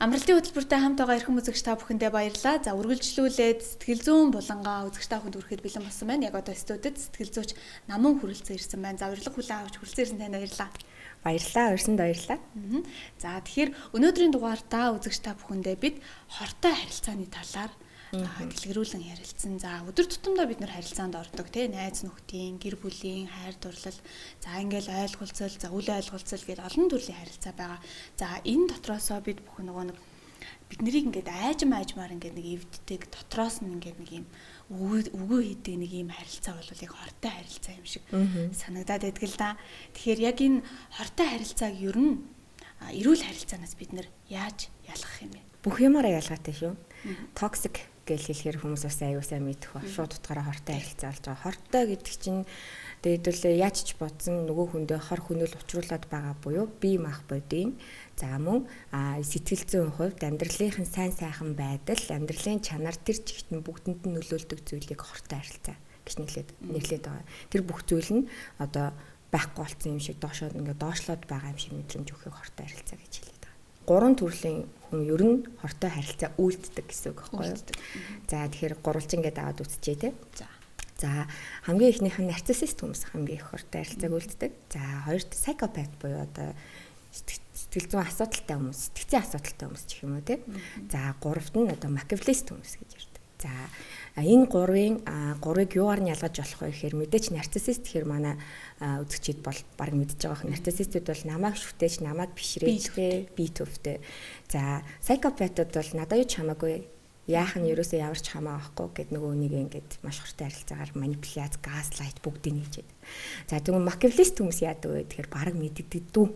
Амралтын хөтөлбөртэй хамт байгаа эрхэм үзэгч та бүхэндээ баярлалаа. За үргэлжлүүлээд сэтгэл зүйн булангаа үзэгч та бүхэнд хүрэхэд бэлэн болсон байна. Яг одоо студид сэтгэл зүйч намун хүрэлцэн ирсэн байна. За урилга хүлээн авч хүрэлцэн ирсэн танд баярлалаа. Баярлалаа, урьсанд баярлалаа. За тэгэхээр өнөөдрийн дугаартаа үзэгч та бүхэндээ бид хортой харилцааны талаар дэлгэрүүлэн ярилцсан. За өдөр тутамдаа бид нар харилцаанд ордог тийм найз нөхдийн, гэр бүлийн хайр дурлал, за ингээл ойлголцол, за үл ойлголцол гэдэг олон төрлийн харилцаа байгаа. За энэ дотроосоо бид бүхэн нэг бид нарыг ингээд аажмаар ингээд нэг эвддэг, дотроос нь ингээд нэг юм өгөө хийдэг нэг юм харилцаа бол яг хортой харилцаа юм шиг санагдаад байдаг л да. Тэгэхээр яг энэ хортой харилцааг ер нь эрүүл харилцаанаас бид нар яаж ялгах юм бэ? Бүх юмараа ялгаатай шүү. Токсик гэж хэлэхээр хүмүүс бас аюу сайн мэдэх ба. Шууд утгаараа хортой харилцаа болж байгаа. Хортой гэдэг чинь дээдвэл яаж ч бодсон нөгөө хүндээ хор хөнөөл учруулад байгаа буюу бие мах бодийн за мөн сэтгэл зүйн хувьд амьдралынхын сайн сайхан байдал, амьдралын чанар тэр чигт нь бүгдэнд нь нөлөөлдөг зүйлийг хортой харилцаа гэж нэрлэдэг байгаа. Тэр бүх зүйл нь одоо байхгүй болсон юм шиг доошоод ингээд доошлоод байгаа юм шиг мэдрэмж өгөхийг хортой харилцаа гэж хэлдэг. Гурван төрлийн хүн ер нь хортой харилцаа үйлддэг гэсэн үг байхгүй юу? За тэгэхээр гурвалжин гэдэг аваад үзчихье те. За хамгийн ихнийх нь нарциссист хүмүүс хамгийн их хортой харилцааг үйлддэг. За хоёрт psychopath буюу одоо сэтгэл зүйн асуудалтай хүмүүс, сэтгцийн асуудалтай хүмүүс гэх юм уу те. За гуравт нь одоо machiavellist хүмүүс гэж ярьдаг. За энэ гурвыг юугаар нь ялгаж болох вэ гэхээр мэдээч нарциссист гэхээр манай үзэгчид бол баг мэдж байгаа хэн нарциссистүүд бол намайг шүтээж, намайг бишрээжтэй, би төвтэй. За psychopath-ууд бол надад юу ч хамаагүй яах нь ерөөсөө ямар ч хамаа авахгүй гэд нөгөө нэг ингээд маш хортой харилцаагаар манипуляц, газлайт бүгдийг нээжээд. За тэгвэл machiavellist хүмүүс яадаг вэ гэхээр баг мэддэг дүү.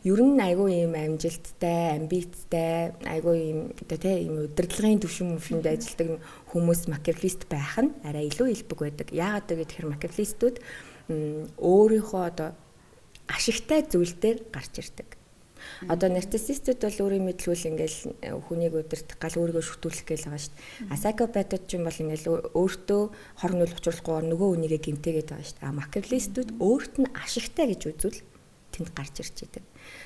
Ер нь айгүй юм амжилттай, амбицтай, айгүй юм одоо тийм юм удирдлагын төвшин мөвшөнд ажилладаг хүмүүс machiavellist байх нь арай илүү илбэг байдаг. Яагаад гэвэл machiavellistүүд өөрийнхөө одоо ашигтай зүйл дээр гарч ирдэг. Одоо нарциссистүүд бол өөрийн мэдлгүүл ингээл хүнийг удирдах гал өөрийгөө шүтүүлэх гээл байгаа шүү дээ. Psychopath-ууд ч юм бол ингээл өөртөө хор нөл учруулахгүйгээр нөгөө хүнийгээ гэмтээгээд байгаа шүү дээ. Machiavellistүүд өөрт нь ашигтай гэж үзвэл тэнд гарч ирж идэг.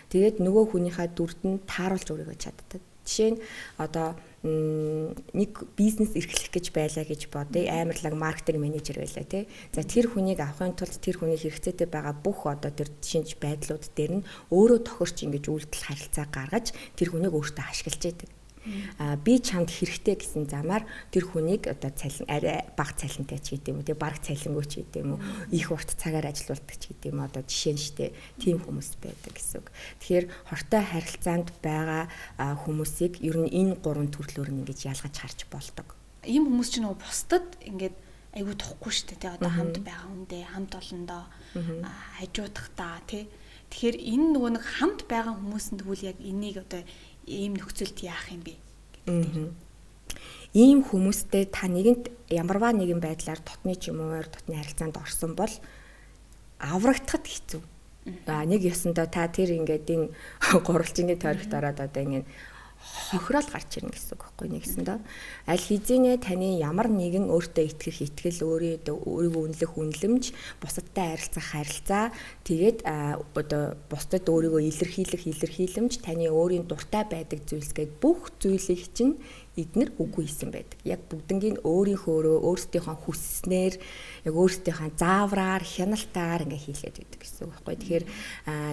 Тэгээд нөгөө хүнийхээ дүрд нь тааруулж өөрийгөө чаддаг. Жишээ нь одоо нэг бизнес эрхлэх гэж байлаа гэж бодъё. Амарлаг маркетинг менежер байлаа тий. За тэр хүнийг авахын тулд тэр хүний хэрэгцээтэй байгаа бүх одоо тэр шинж байдлууд дээр нь өөрөө тохирч ингэж үйлдэл харилцаа гаргаж тэр хүнийг өөртөө ашиглаж идэг. Би чамд хэрэгтэй гэсэн замаар тэр хүнийг одоо цалин арай бага цалинтай ч гэдэг юм уу тий бараг цалингүй ч гэдэг юм уу их урт цагаар ажилуулдаг ч гэдэг юм одоо жишээ нь штэ тийм хүмүүс байдаг гэсэн үг. Тэгэхээр хортой харилцаанд байгаа хүмүүсийг ер нь энэ гурван төрлөөр нь ингэж ялгаж харж болдог. Ийм хүмүүс ч нөгөө бусдад ингээд айгүй тухгүй штэ тий одоо хамт байгаа хүндээ хамт олондоо хажуудахдаа тий. Тэгэхээр энэ нөгөө нэг хамт байгаа хүмүүсэнд тэгвэл яг энийг одоо ийм нөхцөлд яах юм бэ гэдэг. Ийм хүмүүстэй та нэгэнт ямарваа нэгэн байдлаар дотны ч юм уу дотны харилцаанд орсон бол аврагдахад хэцүү. Нэг ёсондоо та тэр ингээд энэ гурвалжингийн тойрогт ороод одоо ингээд хохирол гарч ирнэ гэсэн үг байхгүй нэгсэндээ. Аль хэзээ таны ямар нэгэн өөртөө итгэх итгэл, өөрийгөө үнэлэх үнэлэмж, бусадтай харилцаа, тэгээд одоо бусдад өөрийгөө илэрхийлэмж, таны өөрийн дуртай байдаг зүйлсгээд бүх зүйлийг чинь эднэр үгүй хийсэн байдаг. Яг бүгднийг өөрсдийнхөө хүсснээр, яг өөрсдийнхөө заавраар, хяналтаар ингээ хийлээд байдаг гэсэн үг байхгүй. Тэгэхээр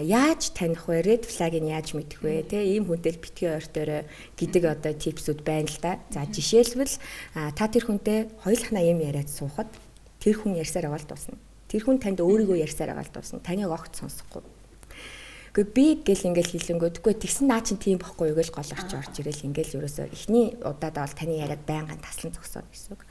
яаж таних вэ? Red flag-ыг яаж мэдэх вэ? Тэ ийм хүнтэй л битгий ойртойроо гэдэг одоо типсүүд байна л да. За жишээлбэл та тэр хүнтэй хоёулахнаа юм яриад суухад тэр хүн ярьсаар байгаа л дуусна. Тэр хүн танд өөрийгөө ярьсаар байгаа л дуусна. Таныг огт сонсохгүй. Гэхдээ би гэл ингээл хэлэнгөөдгүй тэгсэн наа чин тийм бохгүй юу гэж голорч орж ирэл ингээл ерөөсөө эхний удаадаа бол таны яриад байнгын таслан зогсоод гэсэн үг.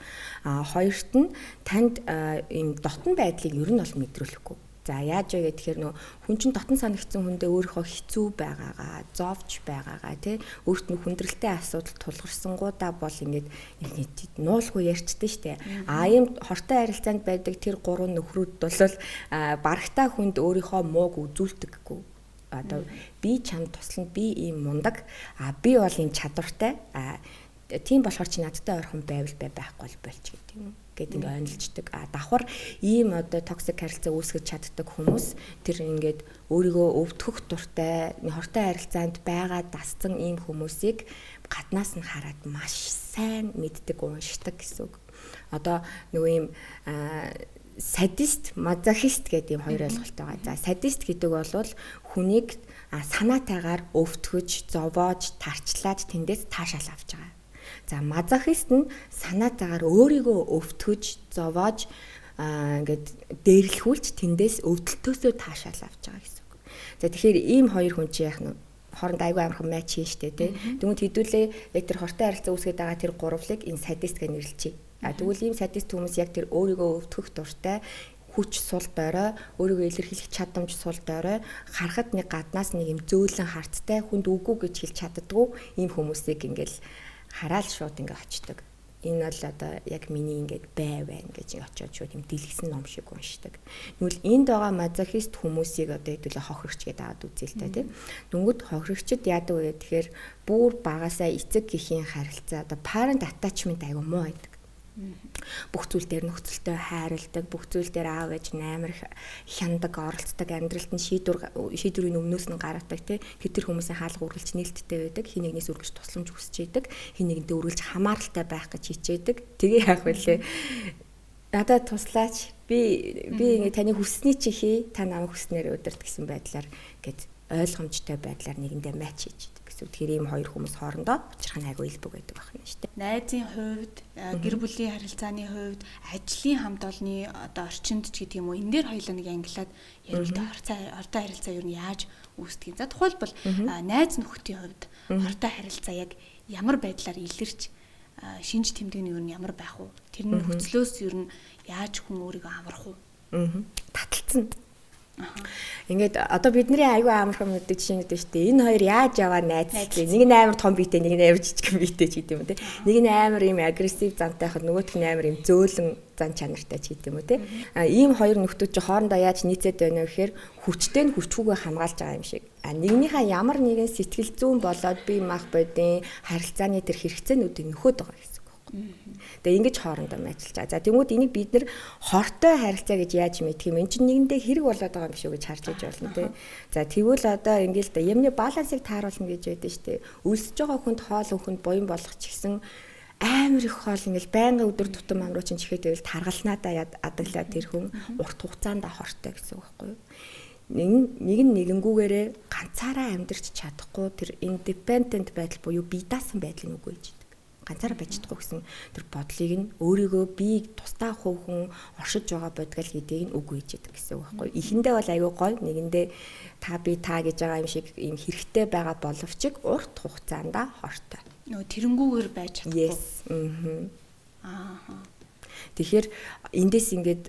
Хоёрт нь танд ийм дотн байдлыг ер нь бол мэдрүүлэхгүй. За яаж вэ гэхээр нөө хүн чинь дотн санагдсан хүндээ өөрийнхөө хэцүү байгаагаа, зовж байгаагаа тий өөрт нь хүндрэлтэй асуудал тулгарсангуудаа бол ингээд нуулгүй ярьчихдээ штэ. Ийм хортой харилцаанд байдаг тэр гурван нөхрүүд бол барагтаа хүнд өөрийнхөө мууг үзүүлдэггүй. Одоо би чамд туслана, би ийм мундаг, би бол ийм чадвартай, Тийм болохоор чи надтай ойрхон байвал байхгүй болж гэдэг юм гэд ингээ ойнолцдог. Давхар ийм одоо токсик харилцаа үүсгэж чаддаг хүмүүс тэр ингээд өөрийгөө өвдөх дуртай, хортой харилцаанд байгаа дасцсан ийм хүмүүсийг гаднаас нь хараад маш сайн мэддэг, уншдаг гэсэн үг. Одоо нөгөө ийм садист, мазохист гэдэг ийм хоёр ойлголт байгаа. За садист гэдэг бол хүнийг санаатайгаар өвтгөж, зовоож, тарчлаад тэндээс таашаал авч байгаа. За мазохист нь санаатайгаар өөрийгөө өвтгөж, зовоож ингээд дээрлэхүүлж тэндээс өвдөлтөөсөө таашаал авч байгаа гэсэн үг. За тэгэхээр ийм хоёр хүн чи яах нь хооронд айгүй амархан матч хийн штэ тий. Тэгмэд хэдүүлээ яг тэр хортой харилцаа үүсгэж байгаа тэр гурвлыг энэ садист гэж нэрлэчихье. Тэгвэл ийм садист хүмүүс яг тэр өөрийгөө өвтгөх дуртай хүч сул дорой, өөрийгөө илэрхийлэх чадамж сул дорой, харахад нэг гаднаас нэг юм зөөлөн харттай хүнд үгүй гэж хэлж чаддгүй ийм хүмүүсийг ингээл хараал шууд ингээ очдөг. Энэ бол одоо яг миний ингээд байна гэж очиод шууд юм дэлгэсэн ном шиг уншдаг. Тэгвэл энд байгаа мазохист хүмүүсийг одоо хэдүүлээ хохирогч гэдэг аваад үзээ л та тийм. Дүнгүүд хохирогчд яадаг вэ гэхээр бүр багасаа эцэг гэхийн харилцаа одоо parent attachment айгу муу байдаг. Бүх зүйл дээр нөхцөлтэй хайрладаг, бүх зүйл дээр аав ээж амар хяндаг, оролцдог, амьдралд нь шийдвэрийн өмнөөс нь гаргадаг тий. Тэр хүмүүсийн хаалга үргэлж нээлттэй байдаг, хин нэгнээс үргэлж тусламж хүсэж идэг, хин нэгнтэй үргэлж хамааралтай байх гэж хичээдэг. Тэгээ яах вүлээ? Надад туслаач. Би ингээ таны хүссний чи хий, та намайг хүснээр удирд гэсэн байдлаар гэд ойлгомжтой байдлаар нэгэндээ матч хийж. Тэгэхээр ийм хоёр хүмүүс хоорондоо учрах нь айгүй илбэг байдаг байна шүү дээ. Найзын хувьд, гэр бүлийн харилцааны хувьд, ажлын хамт олонны одоо орчинд ч гэдэг юм уу, энэ дээр хоёулаа нэг ангилаад ярилдаг хортой харилцаа юу нь яаж үүсдэг юм. За тухайлбал найз нөхдийн хувьд хортой харилцаа яг ямар байдлаар илэрч шинж тэмдэг нь юу нь ямар байх вэ? Тэрний нөхцлөөс юу нь яаж хүн өөрийгөө амрах вэ? Таталцсан. Ингээд одоо бидний аюу амархан мэддэг жишээ гэдэг шүү дээ. Энэ хоёр яаж яваа найзлаа. Нэг нь амар том биетэй, нэг нь амар жижигхэн биетэй ч гэдэг юм те. Нэг нь амар юм агрессив зантай хад, нөгөөх нь амар юм зөөлөн зан чанартай ч гэдэг юм те. Ийм хоёр нөхдүүд чи хоорондоо яаж нийцээд байна вэ гэхээр хүчтэй нь хүчгүйгээ хамгаалж байгаа юм шиг. Нэгнийхээ ямар нэгэн сэтгэл зүйн болоод бие мах бодийн харилцааны тэр хэрэгцээнүүдийг нөхөд байгаа гэсэн. Тэгээ ингэж хоорондоо ажиллаж байгаа. За тэгмүүд энийг бид нэр хортой харилцаа гэж яаж мэдэх юм? Энд чинь нэгэндээ хэрэг болоод байгаа юм биш үү гэж харж иж болно тий. За тэгвэл одоо ингээл да юмны балансыг тааруулна гэж байдаг шүү дээ. Үлсэж байгаа хүнд хоол өхөнд буян болох ч гэсэн амар их хоол ингээл байнгын өдөр тутам амруу чинь чихээд байвал таргалнаадаа адаглаад тэр хүн урт хугацаанд хортой гэсэн үг байхгүй юу? Нэг нь нэгэнгүүгээрээ ганцаараа амьдарч чадахгүй тэр independent байдал буюу бие даасан байдлыг үгүйж ганцаараа байж чадахгүй гэсэн тэр бодлыг нь өөрийгөө би тусдаа хувхүн оршиж байгаа бодгал гэдгийг нь үгүй хийж яадаг гэсэн үг байхгүй. Эхэндээ бол аюу гой нэгэндээ та би та гэж байгаа юм шиг юм хэрэгтэй байгаа боловч урт хугацаанд хортой. Нөө тэрэнгүүгээр байж чадахгүй. Тэгэхээр эндээс ингээд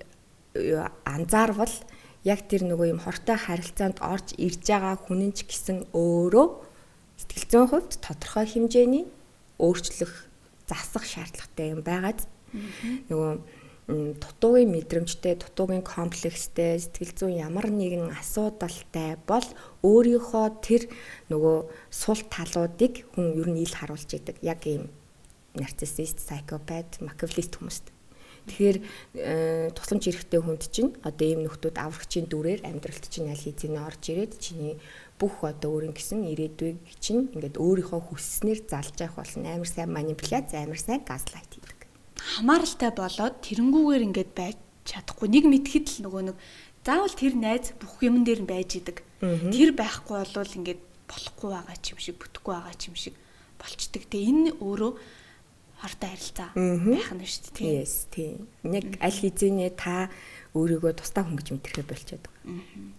анзаарвал яг тэр нөгөө юм хортой харилцаанд орж ирж байгаа хүн ч гэсэн өөрөө сэтгэл зүйн хувьд тодорхой хэмжээний өөрчлөх засах шаардлагатай юм байгаад нөгөө дутуугийн мэдрэмжтэй, дутуугийн комплекстэй, сэтгэл зүйн ямар нэгэн асуудалтай бол өөрийнхөө тэр нөгөө сул талуудыг хүн ер нь ил харуулж идэг. Яг ийм нарциссист, psychopath, machiavellist хүмүүст. Тэгэхээр тусламж хэрэгтэй хүнд чинь одоо ийм нөхдүүд аврагчийн дүрээр амьдралд чинь аль хэзээ орж ирээд чиний бүх одоо өөрийн гэсэн ирээдүйг чинь ингээд өөрийнхөө хүсснээр залж явах болно. Амар сайн манипуляц, амар сайн газлайт хийдэг. Хамааралтай болоод тэрэнгүүгээр ингээд байж чадахгүй. Нэг мэдхэд л нөгөө нэг заавал тэр найз бүх юм дээр нь байж идэг. Тэр байхгүй болвол ингээд болохгүй байгаа ч юм шиг, бүтэхгүй байгаа ч юм шиг болчдөг. Тэгээ энэ өөрөө хортой харилцаа байх нь шүү дээ. Yes, тийм. Яг аль хэзээ та өөрийгөө тусдаа хүн гэж мэдрэхээ болчиход байгаа.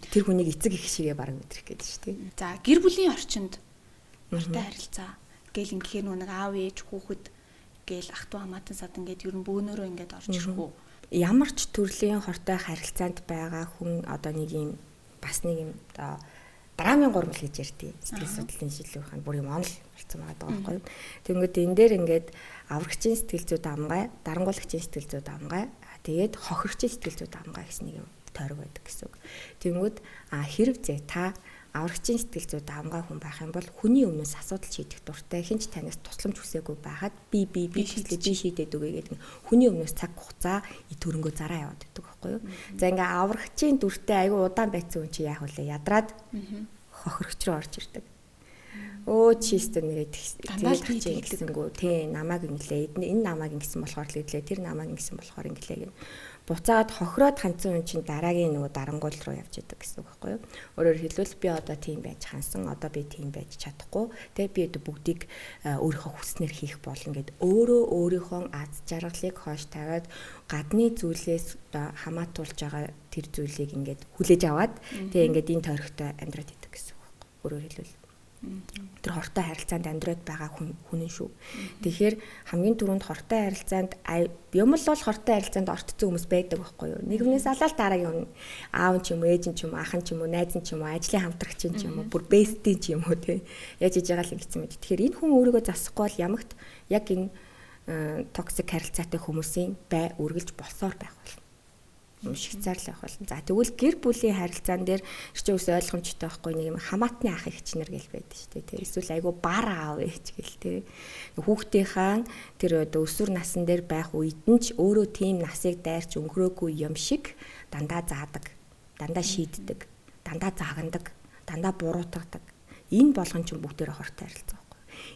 Тэр хүнийг эцэг их шигээ бараг мэдрэх гэдэг шүү дээ. За гэр бүлийн орчинд хортой харилцаа гэл ингэхээр нэг аав ээж хүүхэд гэл ах トゥ хамаатан садан гэд ер нь бөөнөрөө ингээд орж ирэх үү? Ямар ч төрлийн хортой харилцаанд байгаа хүн одоо нэг юм бас нэг юм одоо драмын гурмал гэж ярьдیں۔ Сэтгэл судлалын шилжүүлэх нь бүр юм онол болсон байгаа байхгүй юу? Тэгвэл энэ дээр ингээд аврагчийн сэтгэл зүйд амгай, дарангуулагчийн сэтгэл зүйд амгай, тэгээд хохирогчийн сэтгэл зүйд амгай гэсэн нэг юм тойрог байдаг гэсэн үг. Тэнгүүд хэрэг зэ та аврагчийн сэтгэл зүйд давмгай хүн байх юм бол хүний өмнөөс асуудал шийдэх дуртай, хинч танаас тусламж хүсээгүй байхад би шийдээд өгье гэдэг нь хүний өмнөөс цаг хугацаа төрөнгөө зараа яваад байдаг байхгүй юу. За ингээ аврагчийн дүртэй айгүй удаан байцсан хүн чи яах вэ? Ядраад хохирогч руу орж ирдэг. Өө чи өстө нэрээ тэгээд гэсэнгүү тий намайг инглээ. Энэ намайг ингэсэн болохоор л идлээ. Тэр намайг ингэсэн болохоор инглээ гэн. Буцаад хохироод хандсан хүн чинь дараагийн нөгөө дарангуул руу явж идэг гэсэн үг байхгүй юу? Өөрөөр хэлбэл би одоо тийм байж хансан, одоо би тийм байж чадахгүй. Тэгээ би одоо бүгдийг өөрийнхөө хүснээр хийх болно гэд өөрийнхөө аз жаргалыг хойш тавиад гадны зүйлээс одоо хамаатуулж байгаа тэр зүйлийг ингээд хүлээж аваад тэгээ ингээд энэ тойрогтой амьдраад идэг гэсэн үг байхгүй юу? Өөрөөр хэлбэл тэр хортой харилцаанд амьдраад байгаа хүн шүү. Тэгэхээр хамгийн түрүүнд хортой харилцаанд юм л бол хортой харилцаанд ортцсон хүмүүс байдаг байхгүй юу? Нэгнээс алаал дараагийн хүн аав ч юм уу, ээж ч юм уу, ах ч юм уу, найз ч юм уу, ажлын хамтрагч ч юм уу, бүр бэстийн ч юм уу тий. Яаж иж байгаа л ингэсэн мэт. Тэгэхээр энэ хүн өөрийгөө засахгүй бол ямагт яг энэ токсик харилцаатай хүмүүсийн үргэлж болсоор байх болно. Шигцаарлах болно. За тэгвэл гэр бүлийн харилцаан дээр чи ус ойлгомжтой байхгүй нэг юм хамаатны ах эгчнэр гэл байдаг шүү дээ. Эсвэл айгу бар аав ээж гэл тэ. Хүүхдийнхаа тэр өсвөр насн дээр байх үед нь ч өөрөө тийм насыг дайрч өнгөрөөгүй юм шиг дандаа заадаг, дандаа шийддэг, дандаа заагнадаг, дандаа буруутгадаг. Энэ болгон ч бүгдээрээ хортой харилцаа.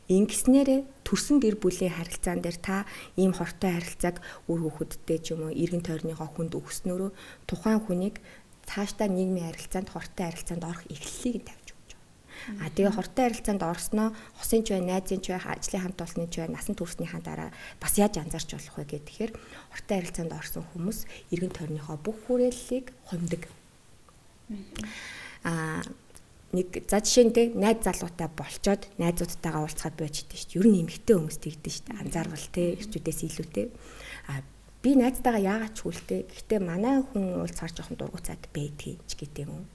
Ингэснээрээ төрсэн гэр бүлийн харилцаан дээр та ийм хортой харилцааг үр хүүхэдтэй ч юм уу эргэн тойрныхоо хүнд өгснөөрөө тухайн хүнийг цаашдаа нийгмийн харилцаанд хортой харилцаанд орох эхлэлийг тавьж өгч байгаа. Тэгээ хортой харилцаанд орсноо хосын ч бай, найзын ч бай, ажлын хамт олонны ч бай, насан туршныхаа дараа бас яаж анзаарч болох вэ гэхээр хортой харилцаанд орсон хүмүүс эргэн тойрныхоо бүх хүрээллийг хумдаг. Нэг за жишээ нь найз залуутай болчоод найзуудтайгаа уулзахад байж идэв шүү дээ. Ер нь эмэгтэй хүмүүс тэгдэж шүү дээ. Анзаарвал те эрчүүдээс илүүтэй. Би найзтайгаа яагаад ч хүлтэй. Гэхдээ манай хүн уулзахаар жоохон дургуцаад байдгийг ч гэдэг юм.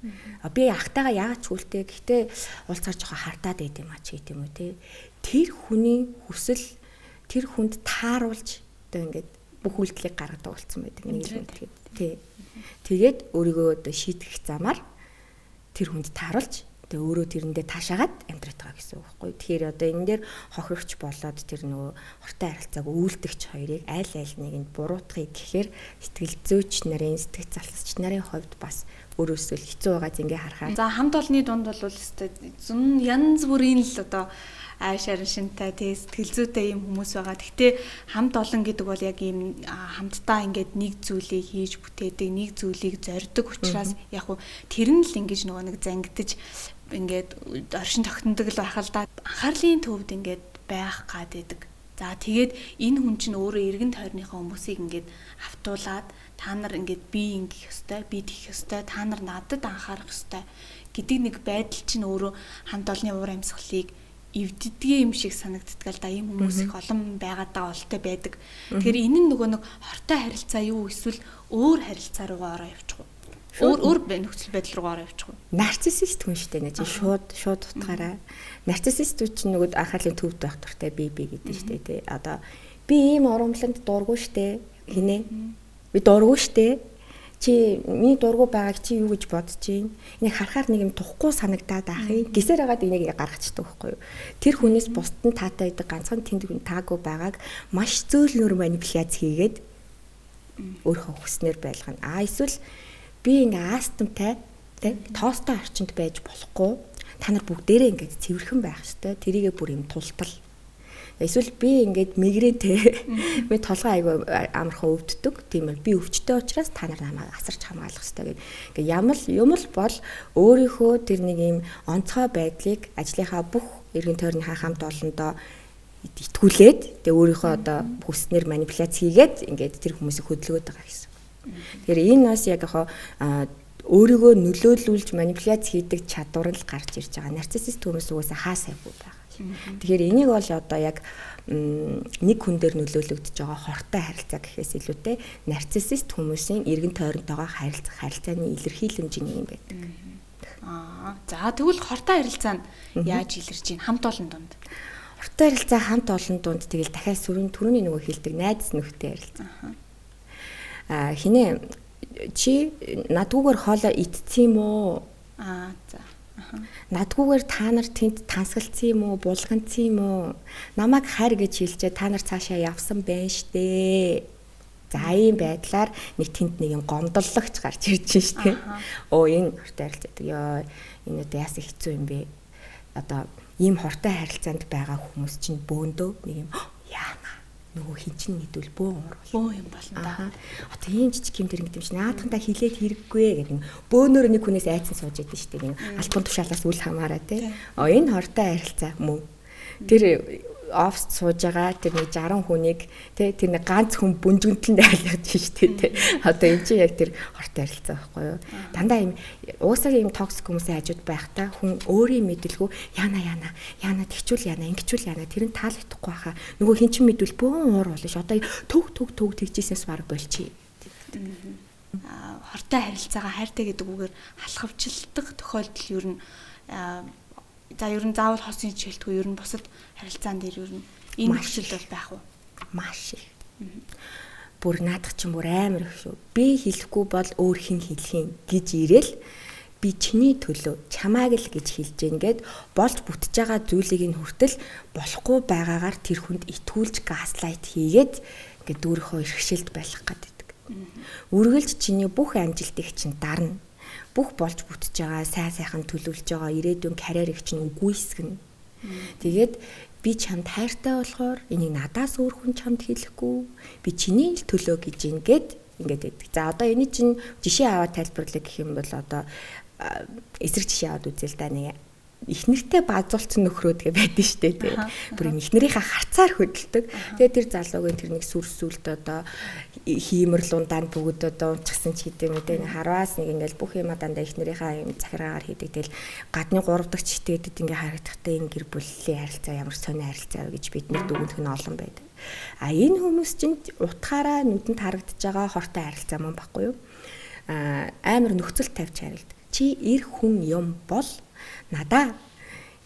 Би ахтайгаа яагаад ч хүлтэй. Гэхдээ уулзахаар жоохон хартаад байд юм а ч гэдэг юм уу те. Тэр хүний хүсэл тэр хүнд тааруулж одоо ингээд бүх үйлдэлийг гаргадаг болсон байдаг нэг юм тэгээд. Тэгээд өөрийгөө одоо шийдэх замаар тэр хүнд тааруулж тэгээ өөрөө тэрэндээ таашаагаад амьдраад байгаа гэсэн үг байхгүй. Тэгэхээр одоо энэ дээр хохирогч болоод тэр нөгөө хортой харилцааг үйлдэгч хоёрыг аль нэгэнд буруутгахыг гэхээр сэтгэл зүйч нарын, сэтгэл залхасч нарын хувьд бас өөрөөсөө хэцүү байгаа зингээ харахаар. За хамт олонны дунд бол зүүн янз бүрийн л одоо ааш аршинтай тий сэтгэл зүйтэй юм хүмүүс байгаа. Гэхдээ хамт олон гэдэг бол яг ийм хамтдаа ингээд нэг зүйлийг хийж бүтээдэг, нэг зүйлийг зорддог учраас яг хуу тэр нь л ингэж нөгөө нэг зангидж ингээд оршин тогтнодог л байх л да. Анхаарлын төвд ингээд байх гад байдаг. За тэгээд энэ хүн чинь өөрөө эргэн тойрныхоо хүмүүсийг ингээд автуулаад та нар ингээд би ингэх ёстой, би тэгэх ёстой, та нар надад анхаарах ёстой гэдэг нэг байдал чинь өөрөө хамт олонны уур амьсгалыг эвддгийн юм шиг санагддаг л да. Ийм хүмүүс их олон байгаадаа олтой байдаг. Тэгэхээр энэ нь нөгөө нэг хортой харилцаа юу эсвэл өөр харилцаа руугаа ороо явчих уу? Өөр нөхцөл байдал руугаа ороо явчих уу? Нарциссист хүн шүү дээ нэ. Шууд утгаараа. Нарциссист чинь нөгөө анхаарлын төвд байх дуртай би гэдэг шүү дээ тий. Одоо би ийм урамланд дурггүй шүү дээ. Хинэ? Би дурггүй шүү дээ. Чи миний дургу байгааг чи юу гэж бодож чинь энийг харахаар нэг юм тухгүй санагдаад ахыг гисээр хагаад энийг гаргацдаг байхгүй юу. Тэр хүнээс бусд нь таатай байдаг ганцхан тэнд хүн таагүй байгааг маш зөөлнөр манипуляц хийгээд өөрийнхөө хүснээр байлгана. Эсвэл би ингээ астмтай тэ тоостой орчинд байж болохгүй та нар бүгдээрээ ингээ цэвэрхэн байх ёстой. Тэрийгээ бүр юм тултал. Эсвэл би ингээд мигрэнтэй би толгой айгүй амархан өвддөг. Тийм ээ би өвчтэй учраас та нар намайг асарч хамгаалах хэрэгтэй гэдэг. Ингээд юм л бол өөрийнхөө тэр нэг юм онцгой байдлыг ажлынхаа бүх эргэн тойрныхаа хамт олондоо итгүүлээд тэгээ өөрийнхөө одоо хүснээр манипуляц хийгээд ингээд тэр хүмүүсийг хөдөлгөөд байгаа гэсэн. Тэгэхээр энэ бас яг өөрийгөө нөлөөлүүлж манипуляц хийдэг чадвар л гарч ирж байгаа. Нарциссист хүмүүс угаасаа хаа сайгүй байгаа. Тэгэхээр энийг бол одоо яг нэг хүн дээр нөлөөлөгдөж байгаа хортой харилцаа гэхээс илүүтэй нарциссист хүмүүсийн эргэн тойронтойгоо харилцааны илэрхийлэмж нэг юм байдаг. За тэгвэл хортой харилцаа нь яаж илэрч чинь хамт олон дунд? Хортой харилцаа хамт олон дунд тэгэл дахиад түрүүний нөгөө хэлдэг найз нөхдөд харилцаа. Хинэ чи надгүйгээр хоолоо идсэн юм уу? За. Надгүйгээр та нар тэнд тансгалцсан юм уу, булганцсан юм уу? Намайг харь гэж хэлжээ та нар цаашаа явсан байна штэ. За ийм байдлаар нэг тэнд нэг юм гомдоллогч гарч ирж штэ. Энэ хортой харилцаадаг. Ёо энэ одоо яасан хэцүү юм бэ? Одоо ийм хортой харилцаанд байгаа хүмүүс чинь бөөндөө нэг юм яана. Нөгөө хин чин нийтвэл бөө юм болно да. Одоо ийм жижиг юм тэр ингэдэм чинь наадхандаа хилээд хэрэггүй гэдэг. Бөөнөр нэг хүнээс айцсан сууж идэв штэ. Нэг альбом тушаалаас үл хамаараа тий. Энэ хортой харилцаа мөн. Тэр офс сууж байгаа тэр нэг 60 хүнийг тий тэр нэг ганц хүн бүнжгэнтэлд айлгаж штэ тий. Одоо энэ чинь яг тэр хортой харилцаа байхгүй юу? Дандаа ийм уусаа ийм токсик хүмүүсийн хажууд байхдаа хүн өөрийн мэдлгүй яана тэгчүүл яана ингэчүүл яана тэр нь таалагдахгүй хаа. Нөгөө хин чин мэдвэл бөөн уур болно ш. Одоо төг тэгжсэнээс баг болчих. Хортой харилцаагаа хайртай гэдэг үгээр халахвчилдаг тохиолдол ер нь ер нь заавал хосын хичээлтгүй ер нь бусад харилцаан дээр ер нь энэ хүчил бол байх уу? Маш их. Бүр наадах чинь бүр амар их шүү. Би хэлэхгүй бол өөр хин хэлхийн гэж ирээл би чиний төлөө чамааг л гэж хэлж гэнгээд болж бүтэж байгаа зүйлийг нь хүртэл болохгүй байгаагаар тэр хүнд итгүүлж гаслайт хийгээд ингээд өөрийнхөө иргэшилд байлгах гэдэг. Үргэлж чиний бүх амжилтыг чинь дарна. Бүх болж бүтэж байгаа сайхан төлөвлөж байгаа ирээдүйн карьерийг чинь үгүйсгэнэ. Тэгээд би чамд хайртай болохоор энийг надаас өөр хүн чамд хэлэхгүй. Би чиний л төлөө гэж ингээд байдаг. За одоо энэ чинь жишээ аваад тайлбарлах гэх юм бол одоо эсрэг жишээ аваад үзье л да нэг ихнэртэй базуулсан нөхрөөдгээ байдаг штэ тий. Бүр ихнэрийнхээ харцаар хөдөлдөг. Тэгээ тэр залуугийн тэрнийг сүрсүүлд одоо хиймэрлундаа бүгд одоо унчихсан ч гэдэм үү тий. Харваас нэг ингээл бүх юм дандаа ихнэрийнхээ юм захиргаагаар хийдэг. Тэгэл гадны 3 дахь чигтэйдэд ингээ харагдахтаа энэ гэр бүлийн харилцаа ямар сони харилцаа вэ гэж бидний дүгнэх нь олон байдаг. Энэ хүмүүс чинь утгаараа нүдэнд харагдаж байгаа хортой харилцаа мөн баггүй юу? Амар нөхцөл тавьж харилдаг. Чи эр хүн юм бол надаа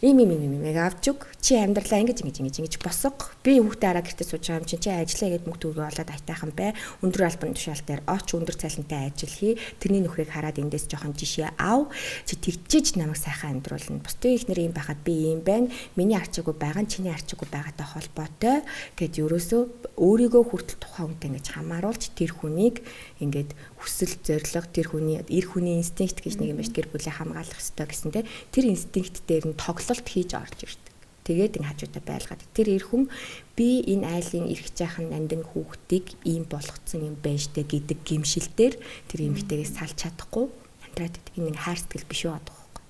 ийм авч өг чи амьдралаа ингэж босго би хүүхдээ араа гэртээ сууж байгаа юм чи ажиллаа гэд мөнгө төгрөг олоод айтайхан бай өндөр албан тушаал дээр оч өндөр цалинтай ажил хий тэрний нөхрийг хараад эндээс жоохон жишээ ав чи тэгжиж намайг сайхан амьдруулна бусдын ихнэр юм байхад би юм байна миний арчаагүй байгаа нь чиний арчаагүй байгаатай холбоотой гэд ерөөсөө өөрийгөө хүртэл тухайн хүнтэй ингэж хамааруулж тэр хүнийг ингээд хүсэл зориг тэр хүний эр хүний инстинкт гэж нэг юм байна гэр бүлээ хамгаалах ёстой гэсэнтэй тэр инстинкт дээр нь тоглолт хийж орж ирдэг. Тэгээд ин хажуудаа байлгаад тэр эр хүн би энэ айлын эрх жаахан нандин хүүхдийг ийм болгоцсон юм байна штэ гэдэг гимшилтээр тэр эмэгтэйгээс салж чадахгүй амьдраад байдаг. Энэ хайр сэтгэл биш үү гэдэг байхгүй.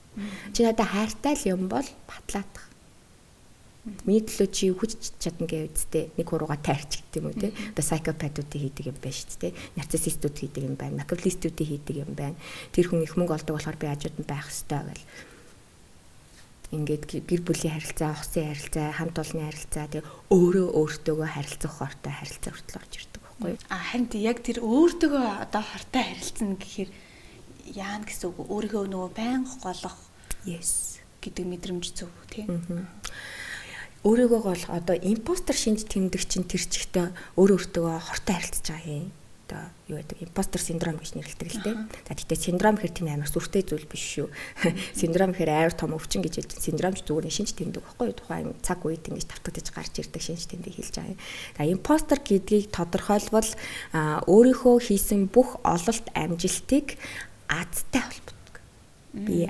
Чи надад хайртай л юм бол батлаадах. Миний төлөө чи хүч чадна гэв үсттэй нэг хурууга тайрч гэдэг юм уу те. Одоо сайкопатуудын хийдэг юм байна шүү дээ. Нарциссистууд хийдэг юм байна. Макиавеллистуудын хийдэг юм байна. Тэр хүн их мөнгө олдог болохоор би хажууд нь байх ёстой гэл. Ингээд гэр бүлийн харилцаа, хосын харилцаа, хамт олонны харилцаа тэг өөрөө өөртөөгөө харилцах хортой харилцаа хүртэл орж ирдэг байхгүй юу? Харин яг тэр өөртөөгөө одоо хортой харилцана гэхээр яана гэсэн үг өөрийгөө нөгөө байнга голох гэдэг мэдрэмж зөв тийм. Өөрийгөө гол одоо импостер шинж тэмдэг чинь тэр чигтээ өөртөөгөө хортой харилцаж байгаа юм. Одоо юу гэдэг импостер синдром гэж нэрлэдэг л дээ. За тэгтээ синдром гэхэр тийм амар сүртэй зүйл биш шүү. Синдром гэхэр амар том өвчин гэж хэлдэг. Синдромч зүгээр шинж тэмдэг байхгүй юу? Тухайн цаг үед ингэж давтагдаж гарч ирдэг шинж тэмдэг хэлж байгаа юм. За импостер гэдгийг тодорхойлбол өөрийнхөө хийсэн бүх ололт амжилтыг азтай холбодог. Би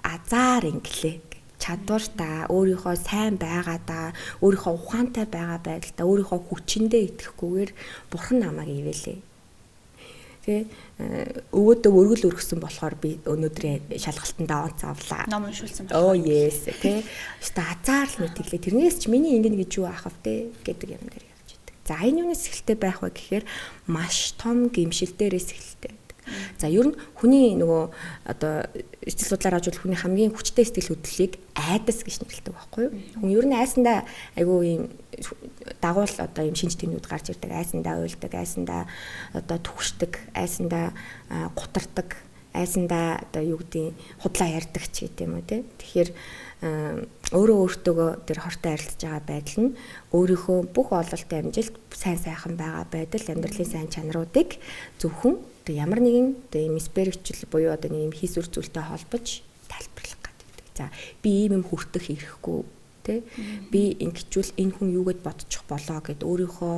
азар инглээ. Чадвартаа өөрийнхөө сайн байгаадаа өөрийнхөө ухаантай байгаа байдалтай өөрийнхөө хүчиндээ итгэхгүйгээр бурхан намайг ивэлээ. Тэгээ өвөөдөө өргөл өргөсөн болохоор би өнөөдрөө шалгалтандаа онц авлаа. Ном уншуулсан байна. Yes тий. Азар л мэдгэлээ. Тэрнээс ч миний ингэнэ гэж юу аах вэ гэдэг юм дээр явж идэг. За энэ юунаас эхэлтэй байх вэ гэхээр маш том гэмшилтээрээс эхэлтэй. За ер нь хүний нөгөө одоо эцэг судлаар авч хүний хамгийн хүчтэй сэтгэл хөдлөлийг айдас гэж нэрлэдэг байхгүй юу? Хүн ер нь айсандаа айгүй юм дагуул одоо юм шинж тэмнүүд гарч ирдэг, айсандаа уйлдаг, айсандаа одоо түгшдэг, айсандаа гутардаг, айсандаа одоо юу гэдэг худлаа ярьдаг ч гэдэг юм уу те. Тэгэхээр өөрөө өөртөөгөө тэр хортой харилцаж байгаа байдал нь өөрийнхөө бүх ололтын амжилт сайн сайхан байгаа байдал амьдралын сайн чанаруудыг зөвхөн ямар нэгэн одоо юм спиричуал буюу одоо нэг юм хийсвэр зүйлтэй холбож тайлбарлах гэдэг. За би ийм юм хүртэх хэрэггүй тий. Би ингэчүүл энэ хүн юу гэж бодчих болоо гэд өөрийнхөө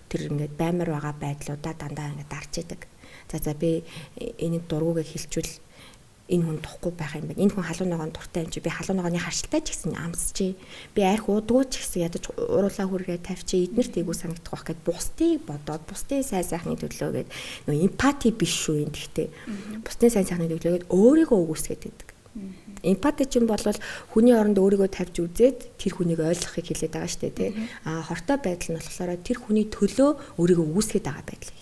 тэр ингээд баймар байгаа байдлуудаа дандаа ингээд дарж идэг. За би энийг дургуугаа хэлчүүл энэ хүн тухгүй байх юм байна. Энэ хүн халуун ногоон дуртай юм чи би халуун ногооны харшилтай ч гэсэн амсчээ. Би арх удгүй ч гэсэн ядаж уруулаа хүргээ тавьчээ. Эднэрт ийгүү санагдах байх гэд бусдыг бодоод бусдын сайн сайхны төлөө гэд нөө эмпати биш шүү энэ гэхдээ. Бусдын сайн сайхны төлөө гэд өөрийгөө үгүйсгээд байдаг. Эмпати чинь бол хүний оронд өөрийгөө тавьж үзээд тэр хүнийг ойлгохыг хэлээд байгаа шүү дээ тий. Хортой байдал нь болохоор тэр хүний төлөө өөрийгөө үгүйсгээд байгаа байдал.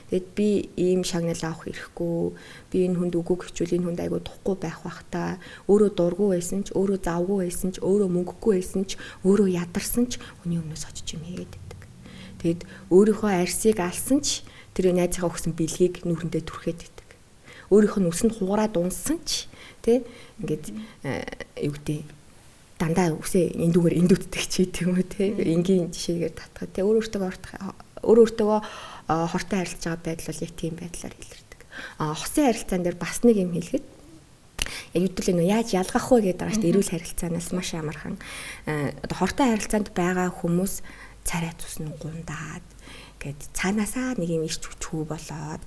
Тэгэд би ийм шагнал авах хэрэггүй. Би энэ хүнд үгүй гэчүүл энэ хүнд айгуу тухгүй байх бах та. Өөрөө дургүй байсан ч, өөрөө завгүй байсан ч, өөрөө мөнгөгүй байсан ч, өөрөө ядарсан ч хүний өмнөөс очиж юм хийгээд байдаг. Тэгэд өөрийнхөө арсыг алсан ч тэр найзынхаа өгсөн бэлгийг нүрэндээ түрхээд байдаг. Өөрийнх нь үсэнд хугараад унсан ч тий ингээд юу гэдэг дандаа үсээ эндүүгээр эндүүддэг ч гэдэг юм уу тий. Энгийн жишээгээр татхад тий өөртөө хортой харилцаж байгаа байдал бол яг тийм байдлаар илэрдэг. Хосын харилцаан дээр бас нэг юм хэлэхэд яг үтэл нөө яаж ялгах вэ гэдэг байгаа шүү дээ. Эрүүл харилцаанаас маш амархан. Одоо хортой харилцаанд байгаа хүмүүс царай цусны гундаад гэд цаанаасаа нэг юм ирч хүчгүй болоод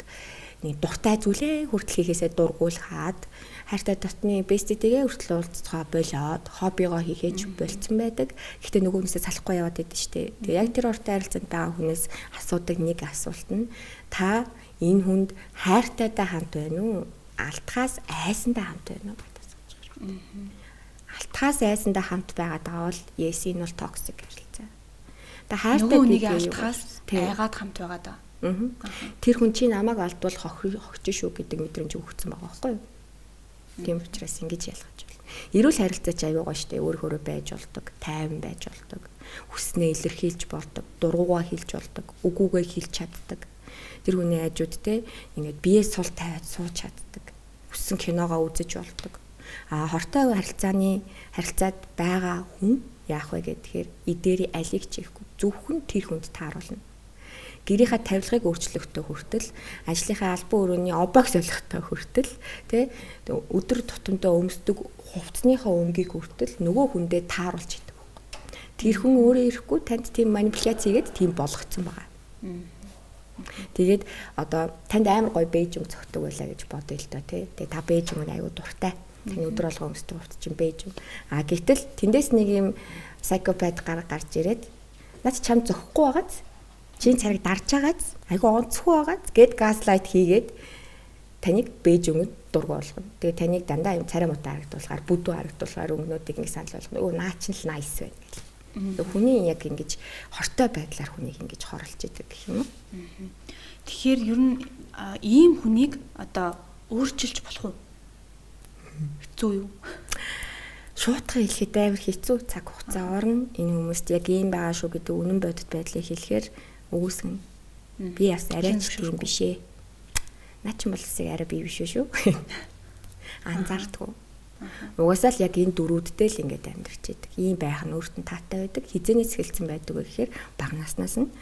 нэг дуртай зүйлээ хүртэл хийхээсээ дургуулхаад хайртай дотны беститэйгээ хүртэл уулзцаа болоод хоббигоо хийхээж болцсон байдаг. Гэхдээ нөгөөнөөсөө салахгүй яваад байдаг шүү дээ. Тэгээ яг тэр хортой харилцаанд байгаа хүнээс асуудаг нэг асуулт нь та энэ хүнд хайртайтай хамт байна уу? Алтхаас айсантай хамт байна уу гэдэг асууж байгаа. Алтхаас айсантай хамт байгаад байгаа бол yes энэ бол токсик харилцаа. Та хайртай нэг алтхаас айгаад хамт байгаа даа. Тэр хүн чи намайг алдвал хогч шүү гэдэг мэдрэмж өгсөн байгаа байхгүй юу? Тийм учраас ингэж ялгаж байна. Эрүүл харилцаач аюу гоо штэ өөрөөрөө байж болдог, тайван байж болдог, хүснээ илэрхийлж болдог, дургуугаа хэлж болдог, үгүүгээ хэлж чаддаг. Тэр хүний хажууд те ингээд бие сул тавиад сууж чаддаг. Хүссэн киногоо үзэж болдог. Хортой харилцаад байгаа хүн яах вэ гэхээр эдгээрий алийг чихгүй зөвхөн тэр хүнд тааруулна. Гэрийнхаа тавилгыг өөрчлөхтэй хүртэл ажлынхаа албан өрөөний обог солихтой хүртэл тий өдөр тутамдаа өмсдөг хувцсныхаа өнгийг хүртэл нөгөө хүндээ тааруулж идэг. Тэр хүн өөрөө ирэхгүй танд тийм манипуляц хийгээд тийм болгоцсон байгаа. Тэгээд одоо танд амар гоё бэж юм цогтөг байлаа гэж бодъё л доо тий. Тэгээд та бэж юм аюу дуртай. Таны өдөр алга өмсдөг хувцс чинь бэж юм. Гэтэл тэндээс нэг юм сайкопат гарч ирээд наад чам зөхгүй байгааз чин цариг дарж байгааз айгу онцгүй байгааз гэд газлайт хийгээд таныг бэж өнгөд дургу болгоно. Тэгээ таныг дандаа юм царай муутай харагдуулахаар бүдүү харагдуулахаар өнгнүүдийг ингэ санал болгоно. Өө наа чин л найс байна гэл. Хүний яг ингэж хортой байдлаар хүнийг ингэж хорлж идэг гэх юм уу? Тэгэхээр ер нь ийм хүнийг одоо өөрчилж болох уу? Хэцүү юу? Шуутхан хэлэхэд амар хэцүү цаг хугацаа орно. Энэ хүмүүст яг ийм байгаа шүү гэдэг үнэн бодит байдлыг хэлэхээр өгөөсгөн би бас арай ч тийм биш ээ. Наа чи бол хэсэг арай би биш шүү. Анзаардгүй. Угаасаа л яг энэ дөрүүдтэй л ингээд амьдарч идэг. Ийм байх нь өөртөө таатай байдаг. Хизэнээс эхэлсэн байдаг вэ гэхээр бага наснаас нь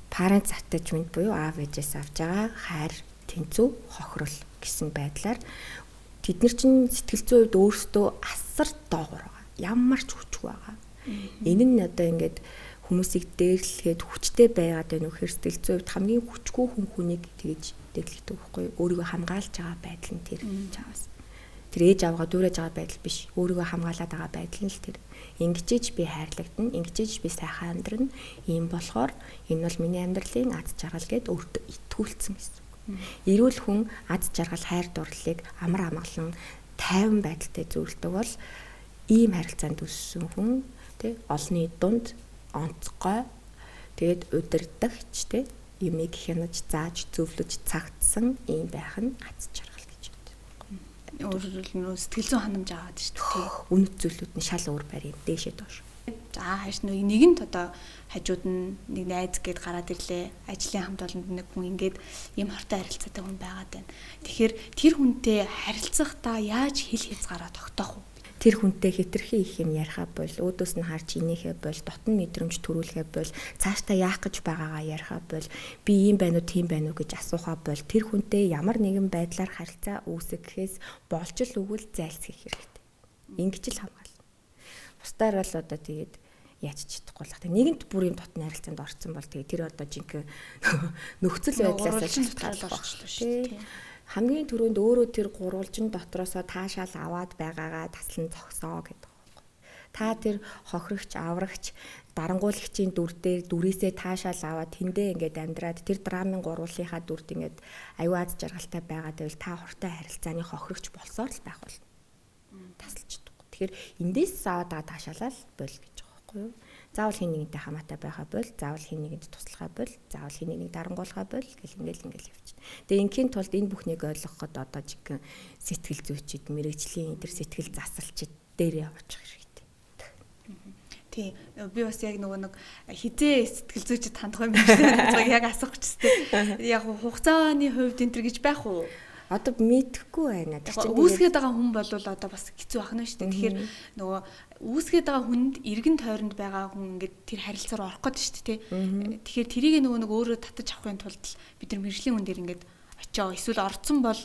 parent attachment буюу аав ээжээс авч байгаа хайр, тэнцүү, хохирол гэсэн байдлаар тэд нар чинь сэтгэл зүйн хувьд өөрсдөө асар доогор байгаа. Ямар ч хүчгүй байгаа. Энэ нь одоо ингээд хүмүүсийг дээрлэхэд хүчтэй байгаад байна уу гэхээр сэтгэл зүйн хувьд хамгийн хүчгүй хүнийг тэгэж дээрлэхтэй байхгүй юу? Өөрийгөө хамгаалж байгаа байдал нь тэр чаваас. Тэр ээж аваагаа дүүрэж байгаа байдал биш. Өөрийгөө хамгаалаад байгаа байдал нь л тэр. Ингэжээж би хайрлагдана, ингэжээж би сайхан амьдрна. Ийм болохоор энэ бол миний амьдралын аз жаргал гэд өөртөө итгүүлсэн гэсэн. Эрүүл хүн аз жаргал хайр дурлалыг амар амгалан тайван байдалтай зөвлөдөг бол ийм харилцаанд өссөн хүн тий олонний дунд онцгой тэгээд удирдахч тий юмыг хянаж зааж зөвлөж цагтсан ийм байх нь аз жаргал гэж байна. Өөрөөр хэлбэл сэтгэл зүйн ханамж аваад шүү дээ. Үнэт зүйлүүд нь шал өөр барь дээшээ доош. За хайш нэгэнт одоо хажууд нь нэг найз гээд гараад ирлээ. Ажлын хамт олонд нэг хүн ингээд ийм хортой харилцаатай хүн байгаад байна. Тэгэхээр тэр хүнтэй харилцахдаа яаж хэл хязгаараа тогтоох вэ? Тэр хүнтэй хэтэрхий их юм ярихаа бол өөдөөс нь харж инээхээ бол дотн мэдрэмж төрүүлэхээ бол цаашдаа яах гэж байгаагаа ярихаа бол би ийм байна уу тийм байна уу гэж асуухаа бол тэр хүнтэй ямар нэгэн байдлаар харилцаа үүсгэхээс болж л өгвөл зайлсхийх хэрэгтэй. Ингэж л хамгаална. Бусдаар бол одоо тэгээд яаж чадахгүй л хата. Нэгэнт бүр юм дотны харилцаанд орсон бол тэгээд тэр одоо жинхэнэ нөхцөл байдлаас шалтгаалж шүү дээ. Хамгийн түрүүнд өөрөө тэр гурвалжин дотроосоо таашаал аваад байгаагаа таслан зогсоо гэдэг. Та тэр хохирогч, аврагч, дарангуулагчийн дүрээсээ таашаал аваад тэндээ ингээд амьдраад тэр драмын гурвуулынхаа дүрд ингээд аюу аз жаргалтай байгаад байвал та хортой харилцааны хохирогч болсоор л байх бол тасалж чадахгүй. Тэгэхээр эндээс аваад байгаа таашаалал бол гэж байгаа байхгүй юу? Заавал хин нэгнтэй хамаатай байхаа бол, заавал хин нэгэнд туслахаа бол, заавал хин нэгнийг дарангуулахаа бол гэл ингээл явчихна. Тэгээ ингийн тулд энэ бүхнийг ойлгоход одоо жигэн сэтгэл зүйчид, мэрэгжлийн энэ сэтгэл засалчид дээрээ очих хэрэгтэй. Тий, би бас яг нэг хизээ сэтгэл зүйчид хандах юм байна яг асуух гэж тээ. Яг хугацааны хувьд энэ төр гэж байх уу? Одоо мэдхгүй байна. Үүсгээд байгаа хүн бол одоо бас хэцүү ахна шүү дээ. Тэгэхээр нөгөө үүсгээд байгаа хүнд эргэн тойронд байгаа хүн ингээд тэр харилцаар орох гээд шүү дээ. Тэгэхээр тэрийг нөгөө нэг өөрөө татаж авахын тулд бид нар мэржлийн хүн дээр ингээд очоо эсвэл орцсон бол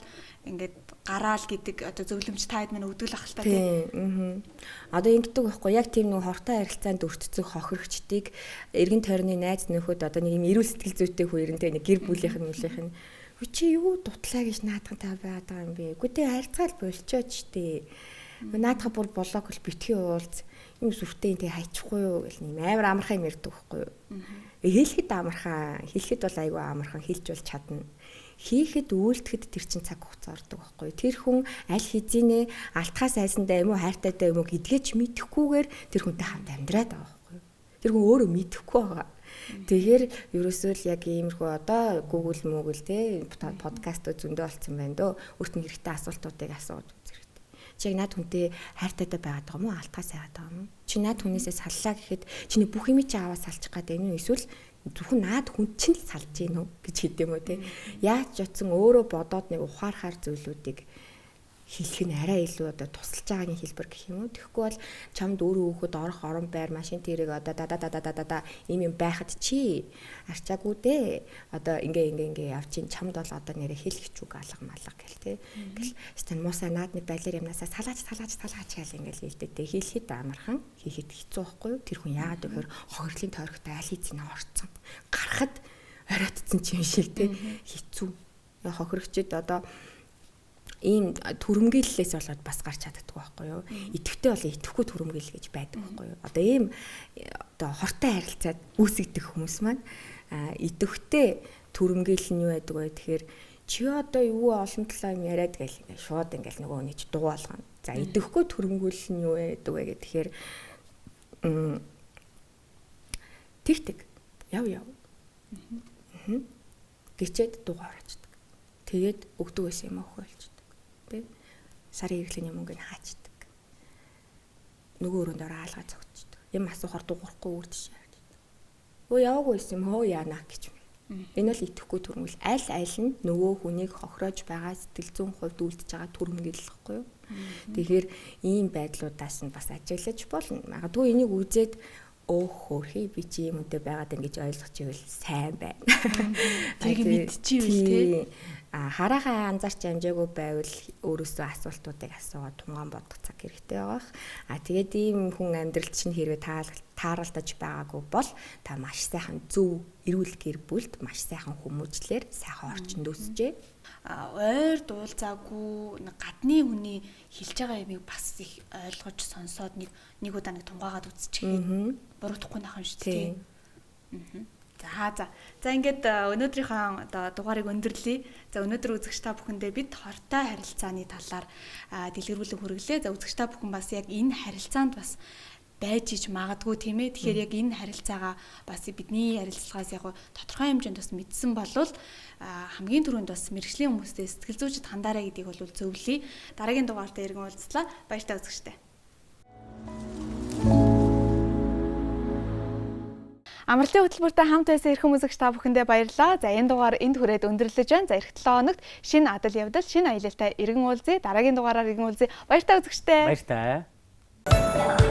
ингээд гараал гэдэг одоо зөвлөмж таад мань өгдөг л ахaltaа тийм. Одоо ингэдэг байхгүй яг тийм нэг хортой харилцаанд өртцөг хохирогчдыг эргэн тойрны найз нөхөд одоо нэг юм эрүүл сэтгэл зүйтэй хүн эрэнтэй нэг гэр бүлийнх нь чи юу дутлаа гэж наадхантай байгаад байгаа юм бэ? Үгүй дээ харилцаал болчооч дээ. Наадах бүр болоог л битгий уулз юм сүртэй тэг хайчихгүй юу гэл нэм амар амархан юм ярьдаг байхгүй юу? Хэлэхэд амархан, хэлэхэд бол айгүй амархан хэлж бол чадна. Хийхэд үйлдэхэд тэр чин цаг хугацаа ордог байхгүй юу? Тэр хүн аль хэзээ алтхаас айсандаа юм уу хайртайдаа юм уу гэдгээч мэдэхгүйгээр тэр хүнтэй хамт амьдраад байгаа байхгүй юу? Тэр хүн өөрөө мэдэхгүй байгаа. Тэгэхээр ерөөсөө л яг иймэрхүү одоо Google Google те подкастууд зөндөө болсон байна дөө. Өөрт нь хэрэгтэй асуултуудыг асууад үзэх хэрэгтэй. Чи яг наад хүнтэй хайртайдаа байгаад байгаа юм уу? Алтгаас яагаад байгаа юм? Чи наад хүнээсээ саллаа гэхэд чиний бүх юм чи аваад салчих гээд байна уу? Эсвэл зөвхөн наад хүн чинь л салж гин үү гэж хэдэм үү те. Яаж ч утсан өөрөө бодоод нэг ухаарахаар зүйлүүдийг хэлэх нь арай илүү одоо тусалж байгаагийн хэлбэр гэх юм уу. Тэгэхгүй бол чамд өөрөө хөөхөд орох орон байр машин тэрэг одоо да ийм юм байхад чи арчаагүй дээ. Одоо ингээ явчин чамд бол одоо нэрэ хэлэх ч үг алга малга гэл те. Ингээл стан муусаа наадны балер юмнасаа салаач гэл ингээл хэлдэг. Хэлэхэд амархан хийхэд хэцүү байхгүй юу? Тэр хүн яагаад гэхээр хохирлын тойрогтой аль хэзээ орцсон. Гарахад оройтцсан юм шиг те. Хэцүү. Хохирогчд одоо ийм түрэмгийллээс болоод бас гарч чаддаг байхгүй юу? Идэвхтэй бол идэвхгүй түрэмгийл гэж байдаг байхгүй юу? Одоо ийм одоо хортой харилцаад үүсгдэг хүмүүс маань идэвхтэй түрэмгийл нь юу байдаг вэ? Тэгэхээр чи одоо юу олон талаа юм яриад гэл ингээд шууд ингээд нөгөө нэг дуу болгоно. За идэвхгүй түрэмгийл нь юу байдаг вэ гэхээр тэгтэг яв гэчээд дуугаар очдөг. Тэгээд өгдөг байсан юм өхөөлж сарын хэрэглээний мөнгөний хаачдаг. Нөгөө өрөөнд ороо хаалгаа зогтчихдаг. Юм асуухаар дуурахгүй үрдэж яадаг. Өө яваагүй юм хөө яана гэж. Энэ бол итгэхгүй түрэмгэл аль нь нөгөө хүнийг хохироож байгаа сэтгэл зүйн хувьд үлдэж байгаа түрэмгэл гэхгүй юу. Тэгэхээр ийм байдлуудаас нь бас ажиглаж болно. Магадгүй энийг үзээд хөөрхий би чи юм өдөө байгаад ингэж ойлгож ивэл сайн байна. Тэрийг мэдчихвэл тий. Хараахан анзаарч амжаагүй байвал өөрөөсөө асуултуудыг асуугаад тунгаан бодох цаг хэрэгтэй байгаах. Тэгээд ийм хүн амьдралд чинь хэрвээ тааралдаж байгаагүй бол та маш сайхан зөв эрүүл гэр бүлд маш сайхан хүмүүжлэр сайхан орчинд өсчээ. Ойр дуулзаагүй гадны хүний хэлж байгаа юмыг бас их ойлгож сонсоод нэг удаа нэг тунгаагаад үзчихээ. Буруудахгүй нах юм шүү дээ. За ингээд өнөөдрийнхөө одоо дугаарыг өндөрлөе. За өнөөдөр үзэгч та бүхэндээ бид хортой харилцааны талаар дэлгэрүүлэг хүргэлээ. За үзэгч та бүхэн бас яг энэ харилцаанд бас байж иж магадгүй тийм ээ. Тэгэхээр яг энэ харилцаагаа бас бидний ярилцлагаас яг тодорхой хэмжээнд бас мэдсэн болвол хамгийн түрүүнд бас мэрэгжлийн хүмүүстэй сэтгэл зүйчд хандаарай гэдгийг бол зөвлөе. Дараагийн дугаартаа иргэн уулзлаа. Баяртай үзэгчтэй. Амралтын хөтөлбөртэй хамт байсан эрхэм үзэгч та бүхэндээ баярлалаа. За энэ дугаар энд хүрээд өндөрлөж байна. За эх 7 хоногт шинэ адал явдал, шинэ аялалтай иргэн уулзъя. Дараагийн дугаараар иргэн уулзъя. Баяртай үзэгчтэй. Баяртай.